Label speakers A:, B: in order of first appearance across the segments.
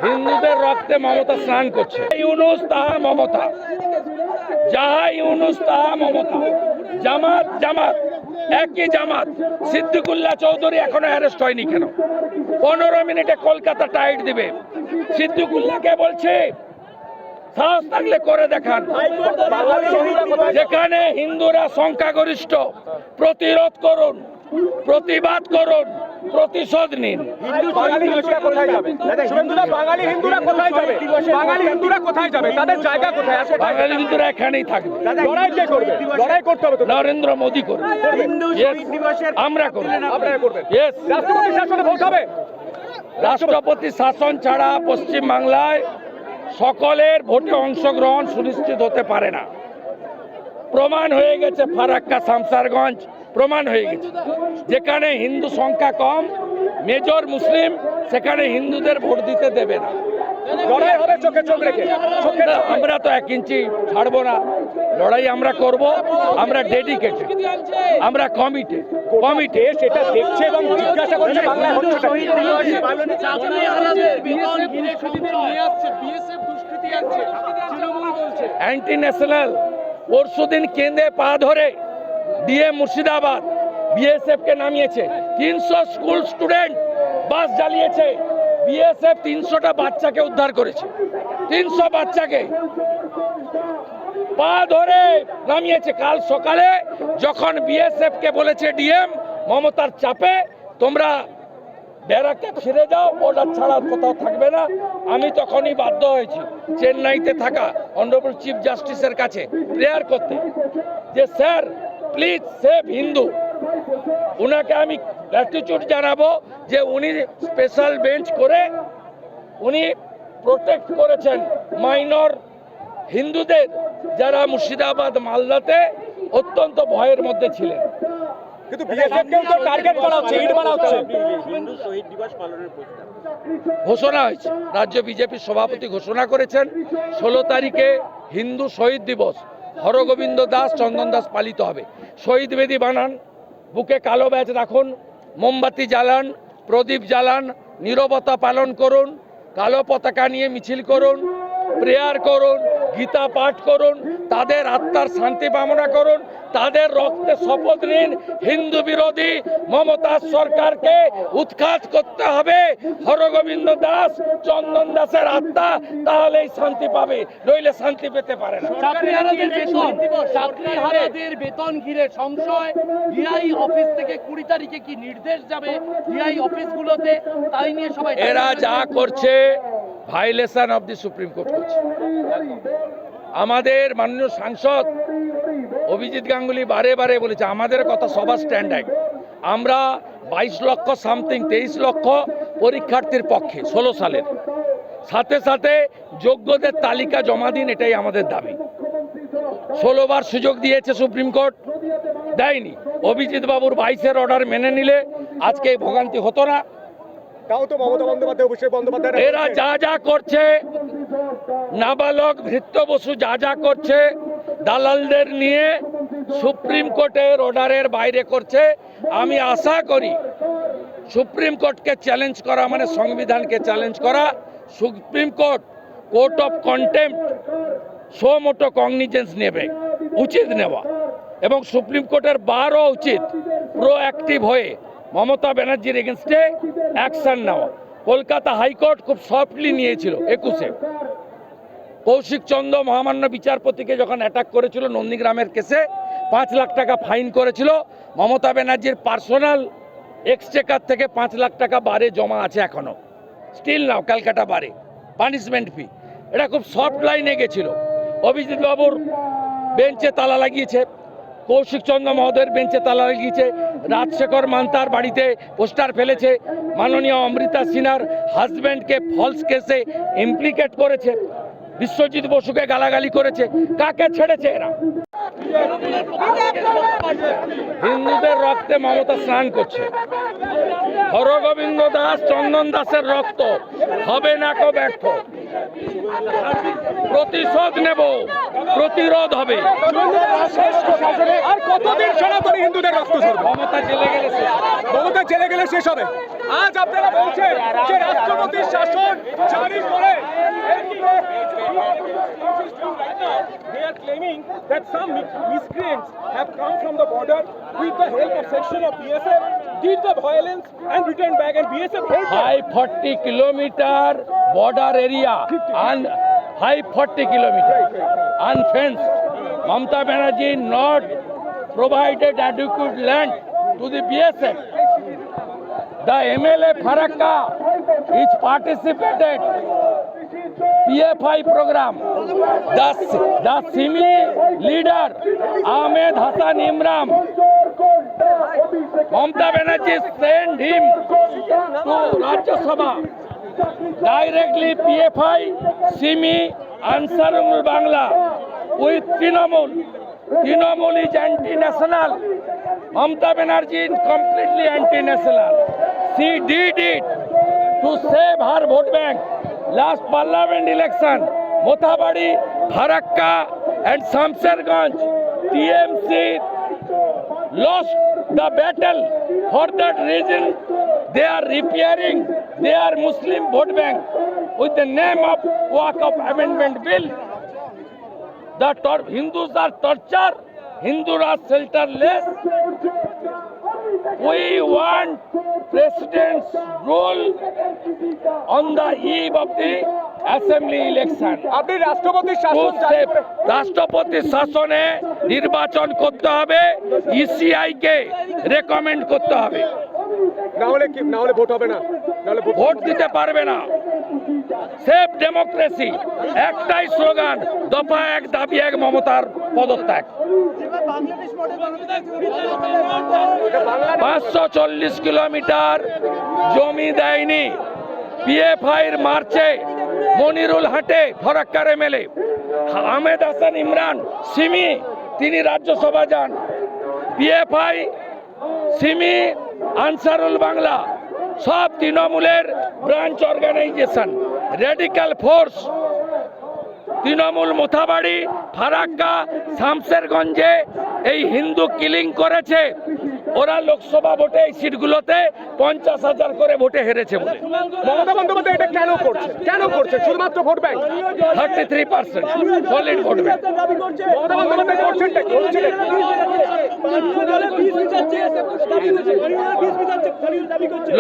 A: হিন্দুদের রক্তে মমতা স্নান করছে। ইউনুস তাহা মমতা, যাহা ইউনুস তাহা মমতা। জামাত জামাত একই জামাত। সিদ্দিকুল্লাহ চৌধুরী এখনো অ্যারেস্ট হয়নি কেন? 15 মিনিটে কলকাতা টাইট দিবে। সিদ্দিকুল্লাহকে বলছে সাহস থাকলে করে দেখান। যেখানে হিন্দুরা সংখ্যাগরিষ্ঠ, প্রতিরোধ করুন, প্রতিবাদ করুন, প্রতিশোধ নিন।
B: বাঙালি হিন্দুরা কোথায় যাবে? বাঙালি হিন্দুরা কোথায় যাবে? বাঙালি হিন্দুরা কোথায় যাবে? তাদের জায়গা কোথায়?
A: বাঙালি হিন্দুরা এখানেই থাকবে।
B: লড়াই কে করবে? লড়াই করতে হবে তো।
A: নরেন্দ্র মোদী করবে। Yes, আমরা করব।
B: আপনারা করবেন।
A: Yes,
B: রাষ্ট্রপতি শাসনে ভোট হবে।
A: রাষ্ট্রপতি শাসন ছাড়া পশ্চিম বাংলায় সকলের ভোটে অংশগ্রহণ সুনিশ্চিত হতে পারে না। প্রমাণ হয়ে গেছে, ফারাক্কা শামসারগঞ্জ প্রমাণ হয়ে গেছে। যেখানে হিন্দু সংখ্যা কম, মেজর মুসলিম, সেখানে হিন্দুদের ভোট দিতে দেবে না।
B: লড়াই হবে চোখে চোখ রেখে।
A: আমরা তো 1 ইঞ্চি ছাড়বো না। লড়াই আমরা করব। আমরা ডেডিকেটেড, আমরা কমিটেড।
B: সেটা দেখছে এবং জিজ্ঞাসা করছে বাংলায় হচ্ছে
A: অ্যান্টি ন্যাশনাল। পরশুদিন কেন্দ্রে পা ধরে দিয়ে মুর্শিদাবাদ বিএসএফ কে নামিয়েছে। 300 স্কুল স্টুডেন্ট বাস জ্বালিয়েছে। বিএসএফ 300টা বাচ্চাকে উদ্ধার করেছে। 300 বাচ্চাকে পা ধরে নামিয়েছে। কাল সকালে যখন বিএসএফ কে বলেছে ডিএম মমতার চাপে তোমরা ব্যারাকে ফিরে যাও, বর্ডার ছাড়া কোথাও থাকবে না, আমি তখনই বাধ্য হয়েছি চেন্নাইতে থাকা অনারেবল চিফ জাস্টিসের কাছে প্রেয়ার করতে যে স্যার প্লিজ সেভ হিন্দু। উনাকে আমি গ্র্যাটিটিউড জানাবো যে উনি স্পেশাল বেঞ্চ করে উনি প্রোটেক্ট করেছেন মাইনর হিন্দুদের, যারা মুর্শিদাবাদ মালদাতে অত্যন্ত ভয়ের মধ্যে ছিলেন।
B: কিন্তু বিএসএফকেও তো টার্গেট করা হচ্ছে, ইট মারা হচ্ছে।
C: হিন্দু শহীদ দিবস পালনের প্রস্তাব
A: ঘোষণা হয়েছে, রাজ্য বিজেপির সভাপতি ঘোষণা করেছেন 16 তারিখে হিন্দু শহীদ দিবস হরগোবিন্দ দাস চন্দন দাস পালিত হবে। শহীদ বেদি বানান, বুকে কালো ব্যাজ রাখুন, মোমবাতি জ্বালান, প্রদীপ জ্বালান, নীরবতা পালন করুন, কালো পতাকা নিয়ে মিছিল করুন, প্রেয়ার করুন, গীতা পাঠ করুন, তাদের আত্মার শান্তি কামনা করুন, তাদের রক্তে শপথ নিন। হিন্দু বিরোধী মমতা সরকারকে উৎখাত করতে হবে। হরগোবিন্দ দাস চন্দন দাসের আত্মা তাহলেই শান্তি পাবে, নইলে শান্তি পেতে পারে না।
D: চাকরিহারাদের বেতন ঘিরে সংশয়। ডিআই অফিস থেকে 20 তারিখে কি নির্দেশ যাবে ডিআই অফিসগুলোতে, তাই নিয়ে সবাই
A: এরা যা করছে violation of the supreme court করছে। আমাদের মাননীয় সাংসদ অভিজিৎ গাঙ্গুলি বারে বারে বলেছে আমাদের কথা সবার স্ট্যান্ড এক। আমরা 22 লক্ষ সামথিং 23 লক্ষ পরীক্ষার্থীর পক্ষে 16 সালের, সাথে সাথে যোগ্যদের তালিকা জমা দিন, এটাই আমাদের দাবি। 16 বার সুযোগ দিয়েছে সুপ্রিম কোর্ট, দেয়নি। অভিজিৎ বাবুর 22-এর অর্ডার মেনে নিলে আজকে এই ভোগান্তি হতো না।
B: তাও তো মমতা বন্দ্যোপাধ্যায়, অভিষেক বন্দ্যোপাধ্যায়
A: এরা যা যা করছে, নাবালক ভৃত্য বসু যা যা করছে দালালদের নিয়ে সুপ্রিম কোর্টের অর্ডারের বাইরে করছে। আমি আশা করি সুপ্রিম কোর্টকে চ্যালেঞ্জ করা মানে সংবিধানকে চ্যালেঞ্জ করা। Supreme court court of contempt suo motu cognizance নেবে, উচিত নেওয়া, এবং সুপ্রিম কোর্টের বারও উচিত প্রোঅ্যাক্টিভ হয়ে মমতা ব্যানার্জির এগেনস্টে অ্যাকশন নেওয়া। কলকাতা হাইকোর্ট খুব সফটলি নিয়েছিল 21-এ। কৌশিক চন্দ্র মহামান্য বিচারপতিকে যখন অ্যাটাক করেছিল নন্দীগ্রামের কেসে 5 লাখ টাকা ফাইন করেছিল। মমতা ব্যানার্জির পার্সোনাল এক্সচেকার থেকে 5 লাখ টাকা বারে জমা আছে এখনো, স্টিল নাও ক্যালকাটা বারে পানিশমেন্ট ফি। এটা খুব সফট লাইনে গেছিল। অভিজিৎ বাবুর বেঞ্চে তালা লাগিয়েছে, কৌশিক চন্দ্র মহোদয়ের বেঞ্চে তালা লাগিয়েছে, রাজশেখর মান্তার বাড়িতে পোস্টার ফেলেছে, মাননীয় অমৃতা সিনহার হাজব্যান্ডকে ফলস কেসে ইমপ্লিকেট করেছে, বিশ্বজিৎ বসুকে গালাগালি করেছে। কাকে ছেড়েছে এরা? হিন্দুদের রক্তে মমতা স্নান করছে। হরগোবিন্দ দাস চন্দন দাসের রক্ত হবে না কো ব্যর্থ। প্রতিশোধ নেব, প্রতিরোধ হবে।
B: আর কতদিন সনাতনী হিন্দুদের রক্ত ঝরবে?
A: মমতা জেলে গেলে শেষ হবে।
B: মমতা জেলে গেলে শেষ হবে। আজ আপনারা বলছেন যে রাষ্ট্রপতির শাসন জারি saying that some miscreants have come from the border with the help of section of BSF, did the violence and returned back, and BSF helped them.
A: high 40 kilometer border area and high 40 kilometer unfenced. Mamata Banerjee not provided adequate land to the BSF. The MLA Farakka is participated PFI program. The Simi leader Ahmed Hassan Imran, Mamata Banerjee sent him to Rajya Sabha. Directly PFI, Simi, Ansarul Bangla with Trinamool. Trinamool is anti-national. Mamata Banerjee is completely anti-national. She did it to save her vote bank. Last parliament election, Mothabadi, Farakka and Samsarganj, TMC lost the battle. For that reason, they are repairing their Muslim vote bank with the name of Waqf Amendment Bill. The Hindus are tortured, Hindus are shelterless. We want President's rule on the eve of the assembly election.
B: আপনি রাষ্ট্রপতির শাসন জারি করে
A: রাষ্ট্রপতির শাসনে নির্বাচন করতে হবে, ইসিআই কে রেকমেন্ড করতে হবে।
B: না হলে ভোট হবে না, না হলে
A: ভোট দিতে পারবে না। সেফ ডেমোক্রেসি একটাই স্লোগান, দফা এক দাবি এক, মমতার পদত্যাগ। 540 কিলোমিটার জমি দেয়নি পিএফআইয়ের মার্চে মনিরুল হাটে ফরাক্কার এমএলএ আহমেদ হাসান ইমরান সিমি, তিনি রাজ্যসভা যান। পিএফআই, সিমি, আনসারুল বাংলা সব তৃণমূলের branch organisation, radical force. Trinamool Mothabari, Farakka, শামসেরগঞ্জে এই হিন্দু কিলিং করেছে। ওরা লোকসভা ভোটে এই সিটগুলোতে 50,000 করে ভোটে হেরেছে বলে।
B: মমতা বন্দ্যোপাধ্যায় এটা কেন করছে? শুধুমাত্র vote bank.
A: 33% solid vote bank.
B: Mamata Bandyopadhyay করছেনটা কি?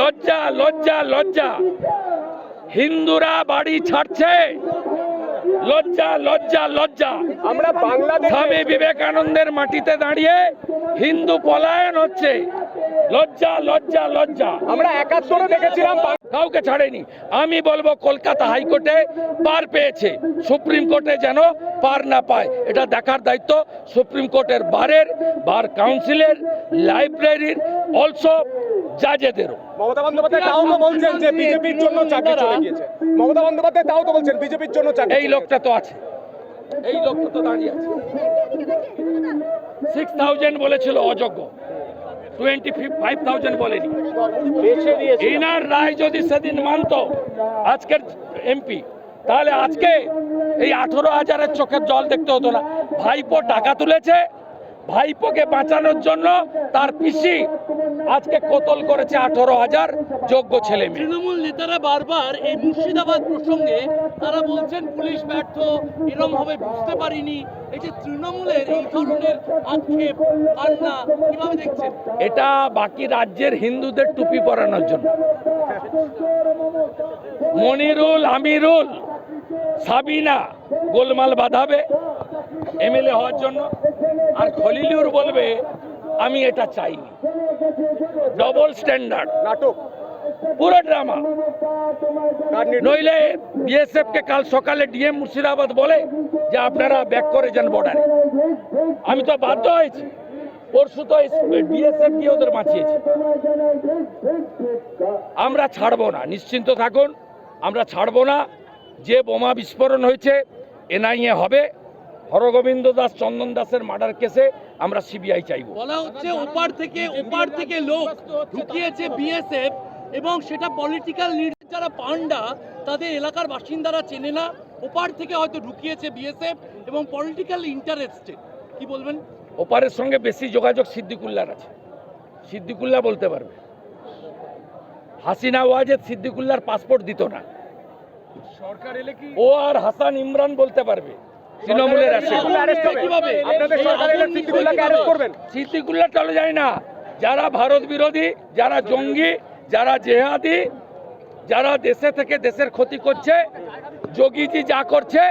A: লজ্জা লজ্জা লজ্জা, হিন্দুরা বাড়ি ছাড়ছে। লজ্জা লজ্জা লজ্জা।
B: আমরা বাংলাদেশে
A: স্বামী বিবেকানন্দের মাটিতে দাঁড়িয়ে হিন্দু পলায়ন হচ্ছে। লজ্জা লজ্জা লজ্জা।
B: আমরা 71-এ দেখেছিলাম
A: কাউকে ছাড়েনি। আমি বলবো কলকাতা হাইকোর্টে পার পেয়েছে, সুপ্রিম কোর্টে যেন পার না পায়, এটা দেখার দায়িত্ব সুপ্রিম কোর্টের বার কাউন্সিলের, লাইব্রেরির, অলসো জাজেদেরও।
B: মমতা বন্দ্যোপাধ্যায় তাও তো বলছেন যে বিজেপির জন্য চাকরি চলে গিয়েছে। মমতা বন্দ্যোপাধ্যায় তাও তো বলছেন বিজেপির জন্য চাকরি।
A: এই লোকটা তো আছে, এই লোকটা তো দাঁড়িয়ে আছে। 6,000 বলেছিল অযোগ্য, 25,000 বলেনি। ইনার রায় যদি সেদিন মানত আজকের এমপি, তাহলে আজকে এই 18,000-এর চোখের জল দেখতে হতো না। ভাইপো টাকা তুলেছে, ভাইপোকে বাঁচানোর জন্য তার পিসি আজকে কতল করেছে 18,000 যোগ্য ছেলে মেয়ে।
D: তৃণমূল নেতারা বারবার এই মুর্শিদাবাদ প্রসঙ্গে তারা বলছেন পুলিশ ব্যর্থ, এরম হবে বুঝতে পারিনি। এই যে তৃণমূলের এই ধরনের আক্ষেপ, কান্না, কিভাবে দেখছেন?
A: এটা বাকি রাজ্যের হিন্দুদের টুপি পরানোর জন্য। মনিরুল, আমিরুল, সাবিনা গোলমাল বাঁধাবে এমএলএ হওয়ার জন্য, আর খলিলুর বলবে আমি এটা চাইনি। ডবল স্ট্যান্ডার্ড,
B: নাটক,
A: পুরো ড্রামা। নইলে বিএসএফ কে কাল সকালে ডিএম মুর্শিদাবাদ বলে যে আপনারা ব্যাক করে যান বর্ডারে। আমি তো বাধ্য হয়েছি, পরশু তো বিএসএফ গিয়ে ওদের বাঁচিয়েছে। আমরা ছাড়বো না, নিশ্চিন্ত থাকুন, আমরা ছাড়বো না। যে বোমা বিস্ফোরণ হয়েছে এনআইএ হবে। হরগোবিন্দ দাস, চন্দন দাসের মার্ডার কেসে আমরা সিবিআই চাইব।
D: বলা হচ্ছে ওপার থেকে লোক ঢুকিয়েছে বিএসএফ, এবং সেটা পলিটিক্যাল লিডার যারা পান্ডা তাদের এলাকার বাসিন্দারা চেনে না। ওপার থেকে হয়তো ঢুকিয়েছে বিএসএফ এবং পলিটিক্যাল ইন্টারেস্টে। কি বলবেন?
A: ওপারের সঙ্গে বেশি যোগাযোগ সিদ্দিকুল্লার আছে, সিদ্দিকুল্লাহ বলতে পারবে। হাসিনা ওয়াজেদ সিদ্দিকুল্লার পাসপোর্ট দিত না,
B: সরকার এলে কি
A: ও আর হাসান ইমরান বলতে পারবে। তৃণমূলের আছে
D: কিভাবে
B: আপনাদের সরকার এলে সিদ্দিকুল্লাহকে অ্যারেস্ট করবেন?
A: সিদ্দিকুল্লাহ চলে যায় না, যারা ভারত বিরোধী, যারা জঙ্গি, যারা জেহাদি, যারা দেশে থেকে দেশের ক্ষতি করছে, যোগীজি যা করছে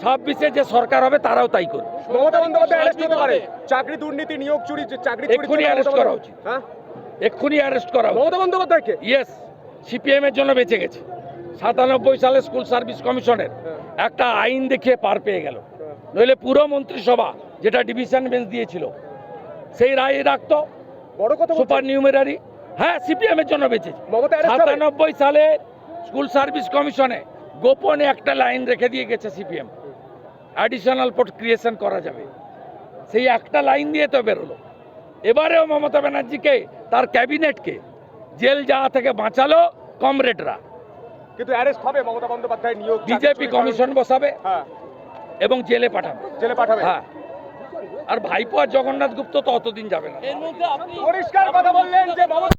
A: 26-এ যে সরকার হবে তারাও তাই করবে।
B: মমতা বন্দ্যোপাধ্যায় অ্যারেস্ট হতে পারে, চাকরি দুর্নীতি, নিয়োগ চুরি, চাকরি চুরি
A: এক্ষুনি অ্যারেস্ট করা উচিত,
B: হ্যাঁ
A: এক্ষুনি অ্যারেস্ট করা উচিত।
B: মমতা বন্দ্যোপাধ্যায়কে?
A: ইয়েস, সিপিএম এর জন্য বেঁচে গেছে। 97 সালে স্কুল সার্ভিস কমিশনের একটা আইন দেখিয়ে পার পেয়ে গেল, নইলে পুরো মন্ত্রিসভা যেটা ডিভিশন বেঞ্চ দিয়েছিল সেই রায় রাখতো
B: বড় কথা বলছেন।
A: Super numerary. হ্যাঁ, সিপিএম এর জন্য বেঁচেছে।
B: মমতা arrest হবে?
A: 97 সালে স্কুল সার্ভিস কমিশনে গোপনে একটা লাইন রেখে দিয়ে গেছে সিপিএম, অ্যাডিশনাল পোস্ট ক্রিয়েশন করা যাবে, সেই একটা লাইন দিয়ে তো বেরোলো। এবারেও মমতা ব্যানার্জিকে, তার ক্যাবিনেটকে জেল যাওয়া থেকে বাঁচালো কমরেডরা।
B: কিন্তু অ্যারেস্ট হবে মমতা বন্দ্যোপাধ্যায়, নিয়োগ
A: বিজেপি কমিশন বসাবে
B: হ্যাঁ
A: এবং জেলে পাঠাবে।
B: জেলে পাঠাবে।
A: হ্যাঁ, আর ভাইপো আর জগন্নাথ গুপ্ত তো অতদিন যাবে না।
D: এর মধ্যে আপনি
B: পরিষ্কার কথা বললেন যে মমতা